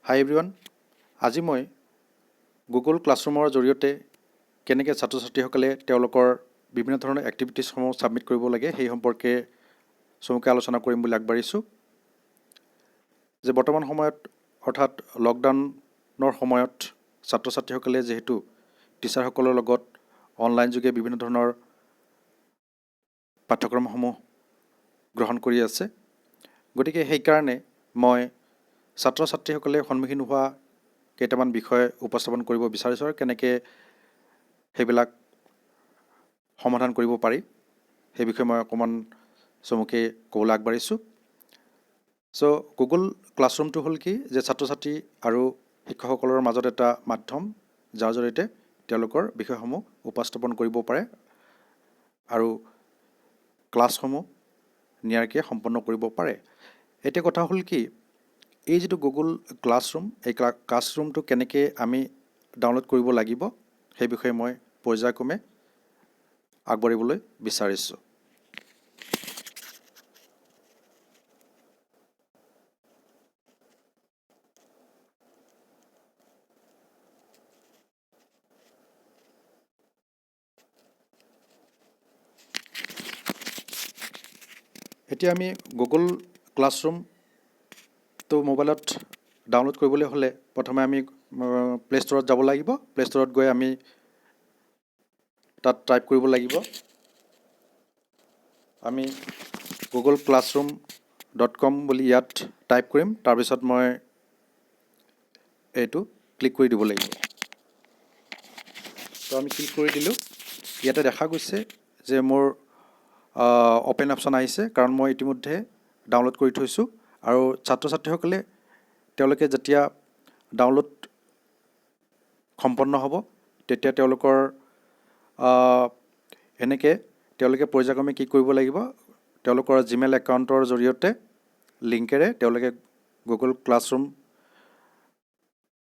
হাই everyone, আজি মই Google ক্লাছৰুমৰ জৰিয়তে কেনেকৈ ছাত্ৰ ছাত্ৰীসকলে তেওঁলোকৰ বিভিন্ন ধৰণৰ এক্টিভিটিছসমূহ ছাবমিট কৰিব লাগে সেই সম্পৰ্কে চমুকৈ আলোচনা কৰিম বুলি আগবাঢ়িছোঁ। যে বৰ্তমান সময়ত অৰ্থাৎ লকডাউনৰ সময়ত ছাত্ৰ ছাত্ৰীসকলে যিহেতু টিচাৰসকলৰ লগত অনলাইন যোগে বিভিন্ন ধৰণৰ পাঠ্যক্ৰমসমূহ গ্ৰহণ কৰি আছে, গতিকে সেইকাৰণে মই ছাত্ৰ ছাত্ৰীসকলে সন্মুখীন হোৱা কেইটামান বিষয় উপস্থাপন কৰিব বিচাৰিছোঁ আৰু কেনেকৈ সেইবিলাক সমাধান কৰিব পাৰি সেই বিষয়ে মই অকণমান চমুকৈ ক'বলৈ আগবাঢ়িছোঁ। গুগল ক্লাছৰুমটো হ'ল কি, যে ছাত্ৰ ছাত্ৰী আৰু শিক্ষকসকলৰ মাজত এটা মাধ্যম যাৰ জৰিয়তে তেওঁলোকৰ বিষয়সমূহ উপস্থাপন কৰিব পাৰে আৰু ক্লাছসমূহ নিয়াৰিকৈ সম্পন্ন কৰিব পাৰে। এতিয়া কথা হ'ল কি, এই যিটো গুগল ক্লাছৰুম, এই ক্লাছৰুমটো কেনেকৈ আমি ডাউনলোড কৰিব লাগিব সেই বিষয়ে মই পৰ্যায়ক্ৰমে আগবাঢ়িবলৈ বিচাৰিছোঁ। এতিয়া আমি গুগল ক্লাছৰুমটো মোবাইলত ডাউনলোড কৰিবলৈ হ'লে প্ৰথমে আমি প্লে' ষ্ট'ৰত যাব লাগিব। প্লে' ষ্ট'ৰত গৈ আমি তাত টাইপ কৰিব লাগিব, আমি googleclassroom.com বুলি ইয়াত টাইপ কৰিম। তাৰপিছত মই এইটো ক্লিক কৰি দিব লাগিব। তো আমি ক্লিক কৰি দিলোঁ। ইয়াতে দেখা গৈছে যে মোৰ অ'পেন অপশ্যন আহিছে, কাৰণ মই ইতিমধ্যে ডাউনলোড কৰি থৈছোঁ। আৰু ছাত্ৰ ছাত্ৰীসকলে তেওঁলোকে যেতিয়া ডাউনলোড সম্পন্ন হ'ব তেতিয়া তেওঁলোকৰ এনেকৈ তেওঁলোকে পৰ্যায়ক্ৰমে কি কৰিব লাগিব, তেওঁলোকৰ জিমেইল একাউণ্টৰ জৰিয়তে লিংকেৰে তেওঁলোকে গুগল ক্লাছৰুম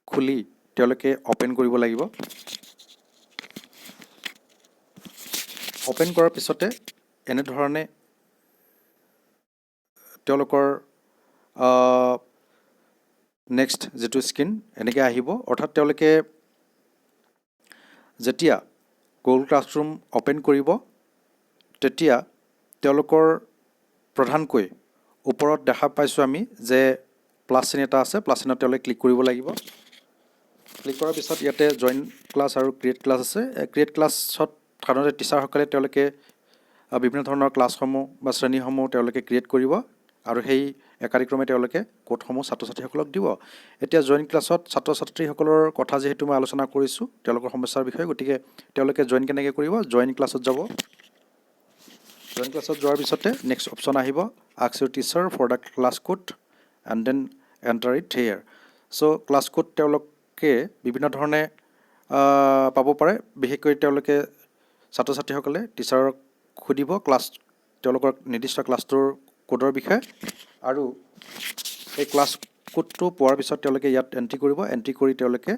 খুলি তেওঁলোকে অ'পেন কৰিব লাগিব। অ'পেন কৰাৰ পিছতে এনেধৰণে তেওঁলোকৰ নেক্সট যিটো স্ক্ৰীন এনেকৈ আহিব। অৰ্থাৎ তেওঁলোকে যেতিয়া গুগল ক্লাছৰুম অ'পেন কৰিব তেতিয়া তেওঁলোকৰ প্ৰধানকৈ ওপৰত দেখা পাইছোঁ আমি যে প্লাছ চিন এটা আছে, প্লাছ চিনত তেওঁলোকে ক্লিক কৰিব লাগিব। ক্লিক কৰাৰ পিছত ইয়াতে জইন ক্লাছ আৰু ক্ৰিয়েট ক্লাছ আছে। ক্ৰিয়েট ক্লাছত সাধাৰণতে টিচাৰসকলে তেওঁলোকে বিভিন্ন ধৰণৰ ক্লাছসমূহ বা শ্ৰেণীসমূহ তেওঁলোকে ক্ৰিয়েট কৰিব আৰু সেই একাদিক্ৰমে তেওঁলোকে কোডসমূহ ছাত্ৰ ছাত্ৰীসকলক দিব। এতিয়া জইন ক্লাছত ছাত্ৰ ছাত্ৰীসকলৰ কথা যিহেতু মই আলোচনা কৰিছোঁ তেওঁলোকৰ সমস্যাৰ বিষয়ে, গতিকে তেওঁলোকে জইন কেনেকৈ কৰিব, জইন ক্লাছত যাব। জইন ক্লাছত যোৱাৰ পিছতে নেক্সট অপশ্যন আহিব, ask your teacher for the class code and then enter it here. Class code তেওঁলোকে বিভিন্ন ধৰণে পাব পাৰে। বিশেষকৈ তেওঁলোকে ছাত্ৰ ছাত্ৰীসকলে টিচাৰক সুধিব তেওঁলোকৰ নিৰ্দিষ্ট ক্লাছটোৰ কোডৰ বিষয়ে, আৰু এই ক্লাছ কোডটো পোৱাৰ পিছত তেওঁলোকে ইয়াত এণ্ট্ৰি কৰিব। এণ্ট্ৰি কৰি তেওঁলোকে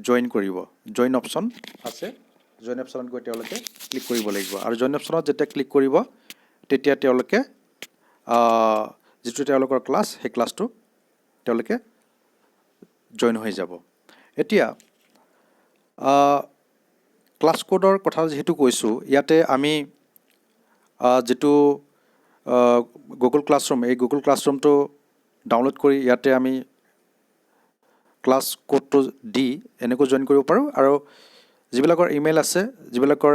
জইন কৰিব। জইন অপশ্যন আছে, জইন অপশ্যনত গৈ তেওঁলোকে ক্লিক কৰিব লাগিব। আৰু জইন অপশ্যনত যেতিয়া ক্লিক কৰিব তেতিয়া তেওঁলোকে যিটো তেওঁলোকৰ ক্লাছ সেই ক্লাছটো তেওঁলোকে জইন হৈ যাব। এতিয়া ক্লাছ কোডৰ কথা যিহেতু কৈছোঁ, ইয়াতে আমি যিটো গুগল ক্লাছৰুম, এই গুগল ক্লাছৰুমটো ডাউনলোড কৰি ইয়াতে আমি ক্লাছ কোডটো দি এনেকৈ জইন কৰিব পাৰোঁ। আৰু যিবিলাকৰ ইমেইল আছে, যিবিলাকৰ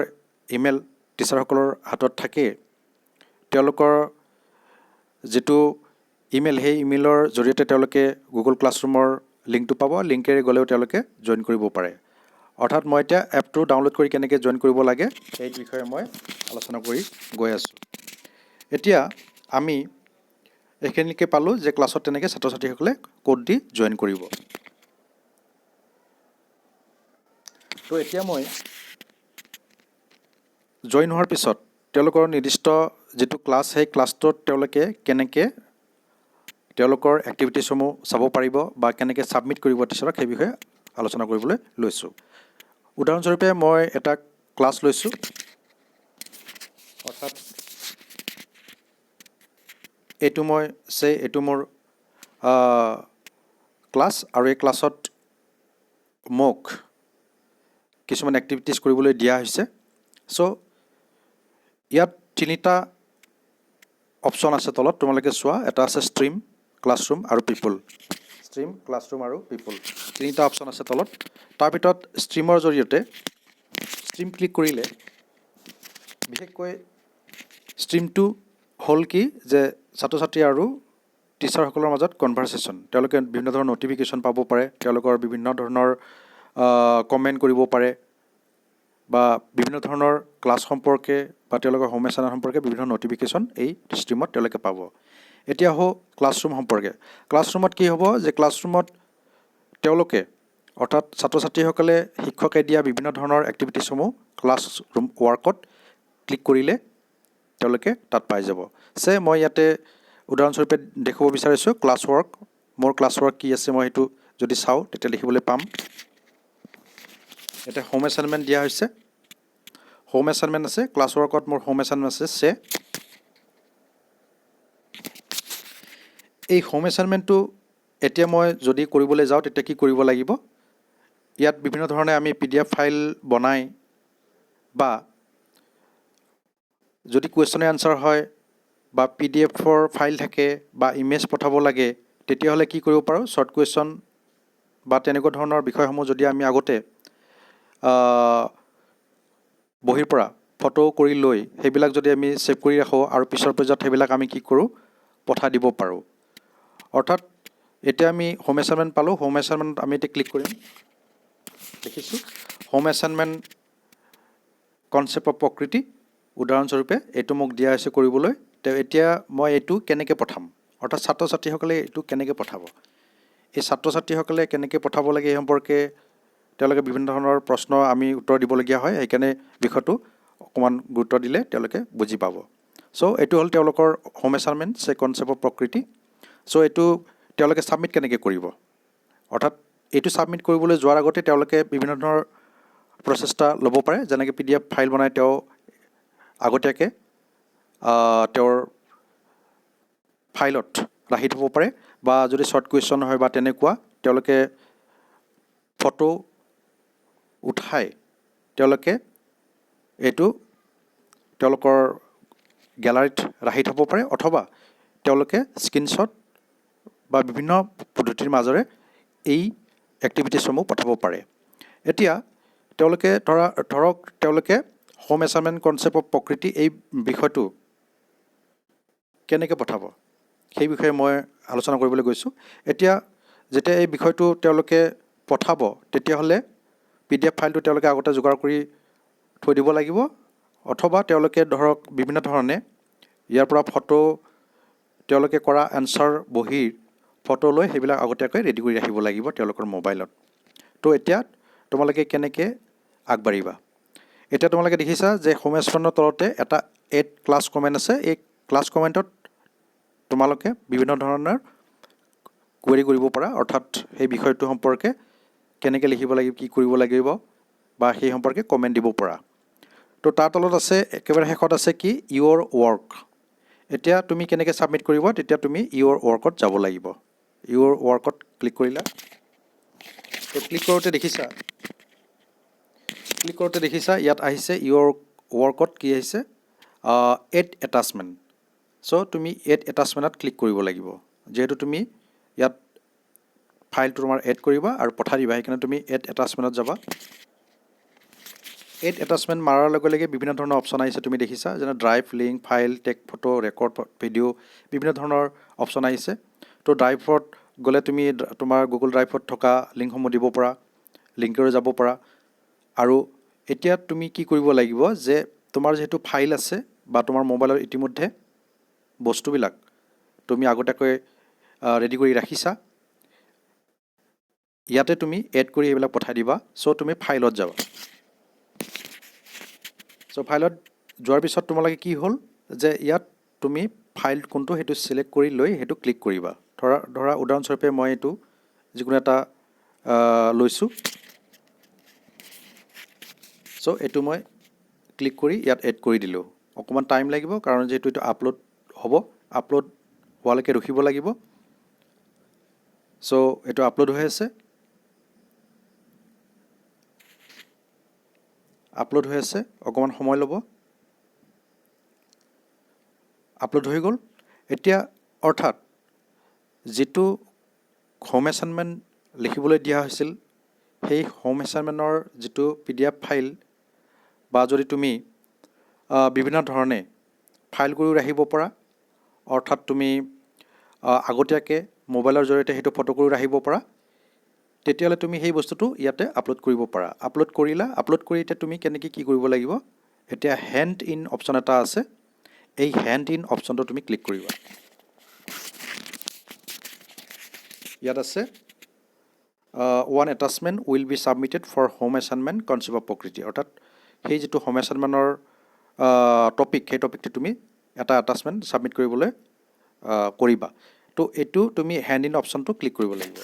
ইমেইল টিচাৰসকলৰ হাতত থাকে, তেওঁলোকৰ যিটো ইমেইল সেই ইমেইলৰ জৰিয়তে তেওঁলোকে গুগল ক্লাছৰুমৰ লিংকটো পাব। লিংকেৰে গ'লেও তেওঁলোকে জইন কৰিব পাৰে। অৰ্থাৎ মই এতিয়া এপটো ডাউনলোড কৰি কেনেকৈ জইন কৰিব লাগে সেই বিষয়ে মই আলোচনা কৰি গৈ আছোঁ। এতিয়া আমি এইখিনিকে পালোঁ যে ক্লাছত তেনেকৈ ছাত্ৰ ছাত্ৰীসকলে কোড দি জইন কৰিব। তো এতিয়া মই জইন হোৱাৰ পিছত তেওঁলোকৰ নিৰ্দিষ্ট যিটো ক্লাছ সেই ক্লাছটোত তেওঁলোকে কেনেকৈ তেওঁলোকৰ এক্টিভিটিছসমূহ চাব পাৰিব বা কেনেকৈ ছাবমিট কৰিব টিচাৰক সেই বিষয়ে আলোচনা কৰিবলৈ লৈছোঁ। উদাহৰণস্বৰূপে মই এটা ক্লাছ লৈছোঁ, অৰ্থাৎ এইটো মোৰ ক্লাছ আৰু এই ক্লাছত মোক কিছুমান এক্টিভিটিজ কৰিবলৈ দিয়া হৈছে চ' ইয়াত তিনিটা অপশ্যন আছে তলত তোমালোকে চোৱা এটা আছে ষ্ট্ৰীম ক্লাছৰুম আৰু পিপল ষ্ট্ৰীম ক্লাছৰুম আৰু পিপল তিনিটা অপশ্যন আছে তলত তাৰ ভিতৰত ষ্ট্ৰীমৰ জৰিয়তে ষ্ট্ৰীম ক্লিক কৰিলে বিশেষকৈ ষ্ট্ৰীমটো হ'ল কি যে ছাত্ৰ ছাত্ৰী আৰু টিচাৰসকলৰ মাজত কনভাৰচেশ্যন তেওঁলোকে বিভিন্ন ধৰণৰ ন'টিফিকেশ্যন পাব পাৰে তেওঁলোকৰ বিভিন্ন ধৰণৰ কমেণ্ট কৰিব পাৰে বা বিভিন্ন ধৰণৰ ক্লাছ সম্পৰ্কে বা তেওঁলোকৰ হোম এছাইনমেণ্ট সম্পৰ্কে বিভিন্ন ন'টিফিকেশ্যন এই ষ্ট্ৰীমত তেওঁলোকে পাব এতিয়া হওক ক্লাছৰুম সম্পৰ্কে ক্লাছৰুমত কি হ'ব যে ক্লাছৰুমত তেওঁলোকে অৰ্থাৎ ছাত্ৰ ছাত্ৰীসকলে শিক্ষকে দিয়া বিভিন্ন ধৰণৰ এক্টিভিটিছসমূহ ক্লাছৰুম ৱৰ্কত ক্লিক কৰিলে তেওঁলোকে তাত পাই যাব মই ইয়াতে উদাহৰণস্বৰূপে দেখুৱাব বিচাৰিছোঁ ক্লাছ ৱৰ্ক মোৰ ক্লাছ ৱৰ্ক কি আছে মই সেইটো যদি চাওঁ তেতিয়া দেখিবলৈ পাম ইয়াতে হোম এছাইনমেণ্ট দিয়া হৈছে হোম এছাইনমেণ্ট আছে ক্লাছ ৱৰ্কত মোৰ হোম এছাইনমেণ্ট আছে এই হোম এছাইনমেণ্টটো এতিয়া মই যদি কৰিবলৈ যাওঁ তেতিয়া কি কৰিব লাগিব ইয়াত বিভিন্ন ধৰণে আমি PDF ফাইল বনাই বা যদি কুৱেশ্যন এনচাৰ হয় বা PDFৰ ফাইল থাকে বা ইমেজ পঠাব লাগে তেতিয়াহ'লে কি কৰিব পাৰোঁ শ্বৰ্ট কুৱেশ্যন বা তেনেকুৱা ধৰণৰ বিষয়সমূহ যদি আমি আগতে বহিৰ পৰা ফটো কৰি লৈ সেইবিলাক যদি আমি ছেভ কৰি ৰাখোঁ আৰু পিছৰ পৰ্যায়ত সেইবিলাক আমি কি কৰোঁ পঠাই দিব পাৰোঁ অৰ্থাৎ এতিয়া আমি হোম এছাইনমেণ্ট পালোঁ হোম এছাইনমেণ্টত আমি এতিয়া ক্লিক কৰিম দেখিছোঁ হোম এছাইনমেণ্ট কনচেপ্ট অফ প্ৰকৃতি উদাহৰণস্বৰূপে এইটো মোক দিয়া হৈছে কৰিবলৈ এতিয়া মই এইটো কেনেকৈ পঠাম অৰ্থাৎ ছাত্ৰ ছাত্ৰীসকলে এইটো কেনেকৈ পঠাব এই ছাত্ৰ ছাত্ৰীসকলে কেনেকৈ পঠাব লাগে এই সম্পৰ্কে তেওঁলোকে বিভিন্ন ধৰণৰ প্ৰশ্ন আমি উত্তৰ দিবলগীয়া হয় সেইকাৰণে বিষয়টো অকণমান গুৰুত্ব দিলে তেওঁলোকে বুজি পাব চ' এইটো হ'ল তেওঁলোকৰ হোম এছাইনমেণ্ট কনচেপ্ট অফ প্ৰকৃতি চ' এইটো তেওঁলোকে ছাবমিট কেনেকৈ কৰিব অৰ্থাৎ এইটো ছাবমিট কৰিবলৈ যোৱাৰ আগতে তেওঁলোকে বিভিন্ন ধৰণৰ প্ৰচেষ্টা ল'ব পাৰে যেনেকৈ PDF ফাইল বনাই তেওঁ আগতীয়াকৈ তেওঁৰ ফাইলত ৰাখি থ'ব পাৰে বা যদি শ্বৰ্ট কুৱেশ্যন হয় বা তেনেকুৱা তেওঁলোকে ফটো উঠাই তেওঁলোকে এইটো তেওঁলোকৰ গেলাৰীত ৰাখি থ'ব পাৰে অথবা তেওঁলোকে স্ক্ৰীনশ্বট বা বিভিন্ন পদ্ধতিৰ মাজেৰে এই এক্টিভিটিছসমূহ পঠাব পাৰে এতিয়া তেওঁলোকে ধৰক তেওঁলোকে হোম এছাইনমেণ্ট কনচেপ্ট অফ প্ৰকৃতি এই বিষয়টো কেনেকৈ পঠাব সেই বিষয়ে মই আলোচনা কৰিবলৈ গৈছোঁ এতিয়া যেতিয়া এই বিষয়টো তেওঁলোকে পঠাব তেতিয়াহ'লে PDF ফাইলটো তেওঁলোকে আগতে যোগাৰ কৰি থৈ দিব লাগিব অথবা তেওঁলোকে ধৰক বিভিন্ন ধৰণে ইয়াৰ পৰা ফটো তেওঁলোকে কৰা এনচাৰ বহীৰ ফটো লৈ সেইবিলাক আগতীয়াকৈ ৰেডি কৰি ৰাখিব লাগিব তেওঁলোকৰ মোবাইলত তো এতিয়া তোমালোকে কেনেকৈ আগবাঢ়িবা এতিয়া তোমালোকে দেখিছা যে হোম এছাইনমেণ্টৰ তলতে এটা এড ক্লাছ কমেণ্ট আছে এই ক্লাছ কমেণ্টত তোমালোকে বিভিন্ন ধৰণৰ কুৱেৰি কৰিব পাৰা অৰ্থাৎ সেই বিষয়টো সম্পৰ্কে কেনেকৈ লিখিব লাগিব কি কৰিব লাগিব বা সেই সম্পৰ্কে কমেণ্ট দিব পৰা তো তাৰ তলত আছে একেবাৰে শেষত আছে কি ইয়ৰ ৱৰ্ক এতিয়া তুমি কেনেকৈ ছাবমিট কৰিব তেতিয়া তুমি ইয়ৰ ৱৰ্কত যাব লাগিব ইয়ৰ ৱৰ্কত ক্লিক কৰিলা তো ক্লিক কৰোঁতে দেখিছা ইয়াত আহিছে ইয়ৰ ৱৰ্কত কি আহিছে এড এটাচমেণ্ট চ' তুমি এড এটাচমেণ্টত ক্লিক কৰিব লাগিব যিহেতু তুমি ইয়াত ফাইলটো তোমাৰ এড কৰিবা আৰু পঠাই দিবা সেইকাৰণে তুমি এড এটাচমেণ্টত যাবা এড এটাচমেণ্ট মাৰাৰ লগে লগে বিভিন্ন ধৰণৰ অপশ্যন আহিছে তুমি দেখিছা যেনে drive link file take photo record video' বিভিন্ন ধৰণৰ অপশ্যন আহিছে তো ড্ৰাইভত গ'লে তুমি তোমাৰ গুগল ড্ৰাইভত থকা লিংকসমূহ দিব পৰা লিংকেৰে যাব পৰা আৰু এতিয়া তুমি কি কৰিব লাগিব যে তোমাৰ যিহেতু ফাইল আছে বা তোমাৰ মোবাইলত ইতিমধ্যে বস্তুবিলাক তুমি আগতীয়াকৈ ৰেডি কৰি ৰাখিছা ইয়াতে তুমি এড কৰি এইবিলাক পঠাই দিবা চ' তুমি ফাইলত যাবা চ' ফাইলত যোৱাৰ পিছত তোমালোকে কি হ'ল যে ইয়াত তুমি ফাইল কোনটো সেইটো চিলেক্ট কৰি লৈ সেইটো ক্লিক কৰিবা ধৰা উদাহৰণস্বৰূপে মই এইটো যিকোনো এটা লৈছোঁ চ' এইটো মই ক্লিক কৰি ইয়াত এড কৰি দিলোঁ অকণমান টাইম লাগিব কাৰণ যিহেতু এইটো আপলোড হ'ব আপলোড হোৱালৈকে ৰখিব লাগিব চ' এইটো আপলোড হৈ আছে, অকণমান সময় ল'ব। আপলোড হৈ গ'ল। এতিয়া অৰ্থাৎ যিটো হোম এছাইনমেণ্ট লিখিবলৈ দিয়া হৈছিল, সেই হোম এছাইনমেণ্টৰ যিটো PDF ফাইল বা যদি তুমি বিভিন্ন ধৰণে ফাইল কৰিও ৰাখিব পৰা, অৰ্থাৎ তুমি আগতীয়াকৈ মোবাইলৰ জৰিয়তে সেইটো ফটো কৰি ৰাখিব পৰা, তেতিয়াহ'লে তুমি সেই বস্তুটো ইয়াতে আপলোড কৰিব পাৰা। আপলোড কৰিলা, আপলোড কৰি এতিয়া তুমি কেনেকৈ কি কৰিব লাগিব, এতিয়া হেণ্ড ইন অপশ্যন এটা আছে, এই হেণ্ড ইন অপশ্যনটো তুমি ক্লিক কৰিবা। ইয়াত আছে one attachment will be submitted for home assignment concept of প্ৰকৃতি, অৰ্থাৎ সেই যিটো হোম এছাইনমেণ্টৰ টপিক, সেই টপিকটো তুমি এটা এটাচমেণ্ট ছাবমিট কৰিবলৈ কৰিবা। তো এইটো তুমি হেণ্ড ইন অপশ্যনটো ক্লিক কৰিব লাগিব।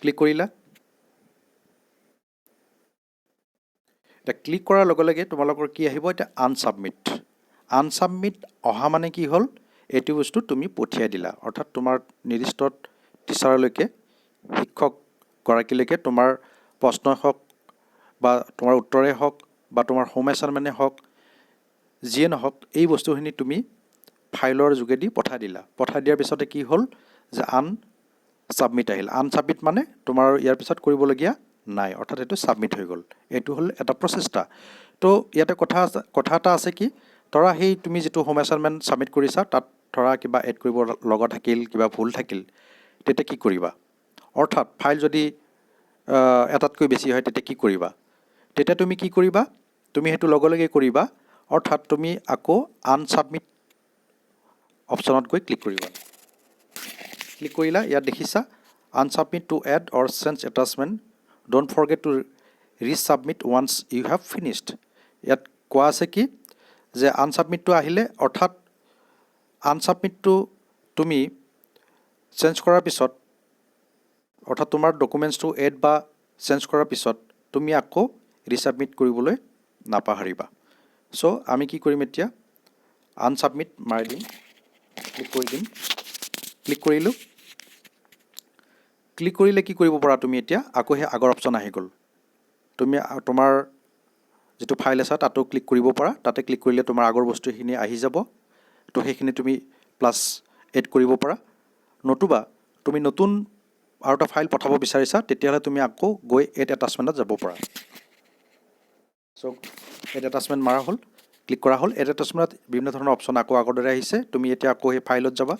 ক্লিক কৰিলা। এতিয়া ক্লিক কৰাৰ লগে লগে তোমালোকৰ কি আহিব, এতিয়া আনছাবমিট অহা মানে কি হ'ল, এইটো বস্তু তুমি পঠিয়াই দিলা, অৰ্থাৎ তোমাৰ নিৰ্দিষ্ট টিচাৰলৈকে, শিক্ষকগৰাকীলৈকে তোমাৰ প্ৰশ্নই হওক বা তোমাৰ উত্তৰেই হওক বা তোমাৰ হোম এছাইনমেণ্টেই হওক, যিয়ে নহওক, এই বস্তুখিনি তুমি ফাইলৰ যোগেদি পঠাই দিলা। পঠাই দিয়াৰ পিছতে কি হ'ল যে আনছাবমিট আহিল। আনছাবমিট মানে তোমাৰ ইয়াৰ পিছত কৰিবলগীয়া নাই, অৰ্থাৎ এইটো ছাবমিট হৈ গ'ল। এইটো হ'ল এটা প্ৰচেষ্টা। তো ইয়াতে কথা এটা আছে কি, ধৰা সেই তুমি যিটো হোম এছাইনমেণ্ট ছাবমিট কৰিছা, তাত ধৰা কিবা এড কৰিব লগা থাকিল, কিবা ভুল থাকিল, তেতিয়া কি কৰিবা? অৰ্থাৎ ফাইল যদি এটাতকৈ বেছি হয়, তেতিয়া কি কৰিবা? তেতিয়া তুমি কি কৰিবা, তুমি সেইটো লগে লগে কৰিবা, অৰ্থাৎ তুমি আকৌ আনছাবমিট অপশ্যনত গৈ ক্লিক কৰিবা। ক্লিক কৰিলা, ইয়াত দেখিছা unsubmit to add or change attachment, don't forget to resubmit once you have finished. ইয়াত কোৱা আছে কি যে আনছাবমিটটো আহিলে, অৰ্থাৎ আনছাবমিটটো তুমি চেঞ্জ কৰাৰ পিছত, অৰ্থাৎ তোমাৰ ডকুমেণ্টছটো এড বা চেঞ্জ কৰাৰ পিছত তুমি আকৌ ৰিছাবমিট কৰিবলৈ নাপাহৰিবা। চ' আমি কি কৰিম এতিয়া, আনছাবমিট মাৰি দিম, ক্লিক কৰি দিম। ক্লিক কৰিলোঁ। ক্লিক কৰিলে কি কৰিব পাৰা তুমি এতিয়া, আকৌ সেই আগৰ অপশ্যন আহি গ'ল। তুমি তোমাৰ যিটো ফাইল আছে তাতো ক্লিক কৰিব পাৰা, তাতে ক্লিক কৰিলে তোমাৰ আগৰ বস্তুখিনি আহি যাব। তো সেইখিনি তুমি প্লাছ এড কৰিব পাৰা, নতুবা তুমি নতুন আৰু এটা ফাইল পঠাব বিচাৰিছা, তেতিয়াহ'লে তুমি আকৌ গৈ এড এটাচমেণ্টত যাব পাৰা। চ' এড এটাচমেণ্ট মাৰা হ'ল, ক্লিক কৰা হ'ল। এড এটাচমেণ্টত বিভিন্ন ধৰণৰ অপশ্যন আকৌ আগৰ দৰে আহিছে। তুমি এতিয়া আকৌ সেই ফাইলত যাবা।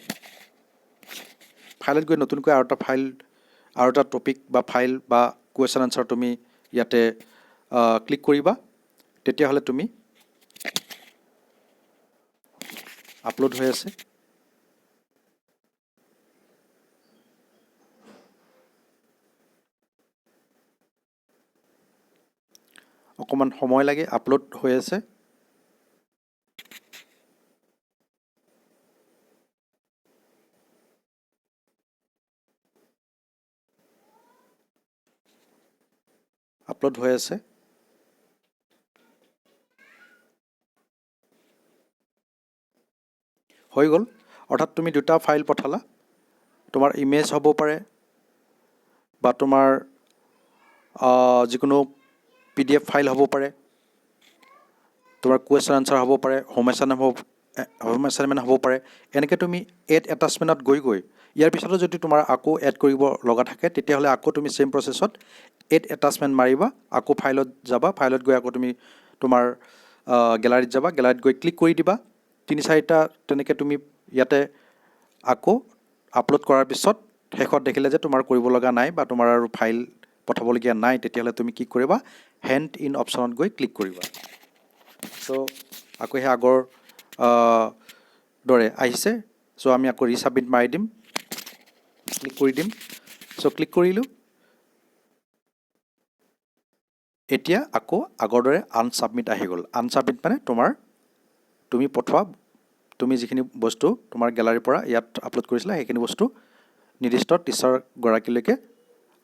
ফাইলত গৈ নতুনকৈ আৰু এটা টপিক বা ফাইল বা কুৱেশ্যন আনচাৰ তুমি ইয়াতে ক্লিক কৰিবা, তেতিয়াহ'লে তুমি আপলোড হৈ আছে। অকণমান সময় লাগে, আপলোড হৈ আছে। আপলোড হৈ আছে। হৈ গ'ল। অৰ্থাৎ তুমি দুটা ফাইল পঠালা, তোমাৰ ইমেজ হ'ব পাৰে বা তোমাৰ যিকোনো PDF ফাইল হ'ব পাৰে, তোমাৰ কুৱেশ্যন আনচাৰ হ'ব পাৰে, হোম এছাইনমেণ্ট হ'ব পাৰে। এনেকৈ তুমি এড এটাচমেণ্টত গৈ ইয়াৰ পিছতো যদি তোমাৰ আকৌ এড কৰিব লগা থাকে, তেতিয়াহ'লে আকৌ তুমি ছেইম প্ৰচেছত এড এটাচমেণ্ট মাৰিবা, আকৌ ফাইলত যাবা, ফাইলত গৈ আকৌ তুমি তোমাৰ গেলাৰীত যাবা, গেলাৰীত গৈ ক্লিক কৰি দিবা। 3-4টা তেনেকৈ তুমি ইয়াতে আকৌ আপলোড কৰাৰ পিছত শেষত দেখিলে যে তোমাৰ কৰিব লগা নাই বা তোমাৰ আৰু ফাইল পঠাবলগীয়া নাই, তেতিয়াহ'লে তুমি কি কৰিবা, হেণ্ড ইন অপশ্যনত গৈ ক্লিক কৰিবা। চ' আকৌ সেই আগৰ দৰে আহিছে। চ' আমি আকৌ ৰিছাবমিট মাৰি দিম, ক্লিক কৰি দিম। চ' ক্লিক কৰিলোঁ। এতিয়া আকৌ আগৰ দৰে আনছাবমিট আহি গ'ল। আনছাবমিট মানে তুমি পঠোৱা, তুমি যিখিনি বস্তু তোমাৰ গেলাৰীৰ পৰা ইয়াত আপলোড কৰিছিলা, সেইখিনি বস্তু নিৰ্দিষ্ট টিচাৰগৰাকীলৈকে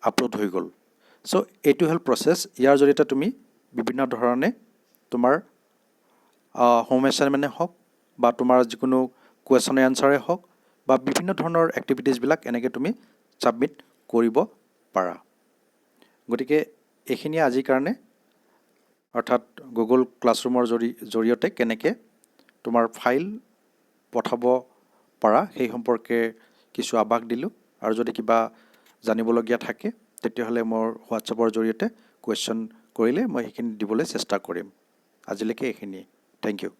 আপলোড হৈ গ'ল। চ' এইটো হ'ল প্ৰচেছ। ইয়াৰ জৰিয়তে তুমি বিভিন্ন ধৰণে তোমাৰ হোম এছাইনমেণ্টেই হওক বা তোমাৰ যিকোনো কুৱেশ্যন এনচাৰেই হওক, বা বিভিন্ন ধৰণৰ এক্টিভিটিজবিলাক এনেকৈ তুমি ছাবমিট কৰিব পাৰা। গতিকে এইখিনিয়ে আজিৰ কাৰণে, অৰ্থাৎ গুগল ক্লাছৰুমৰ জৰিয়তে কেনেকৈ তোমাৰ ফাইল পঠাব পাৰা সেই সম্পৰ্কে কিছু আভাস দিলোঁ। আৰু যদি কিবা জানিবলগীয়া থাকে তেতিয়াহ'লে মোৰ হোৱাটছএপৰ জৰিয়তে কুৱেশ্যন কৰিলে মই সেইখিনি দিবলৈ চেষ্টা কৰিম। আজিলৈকে এইখিনিয়ে। Thank U.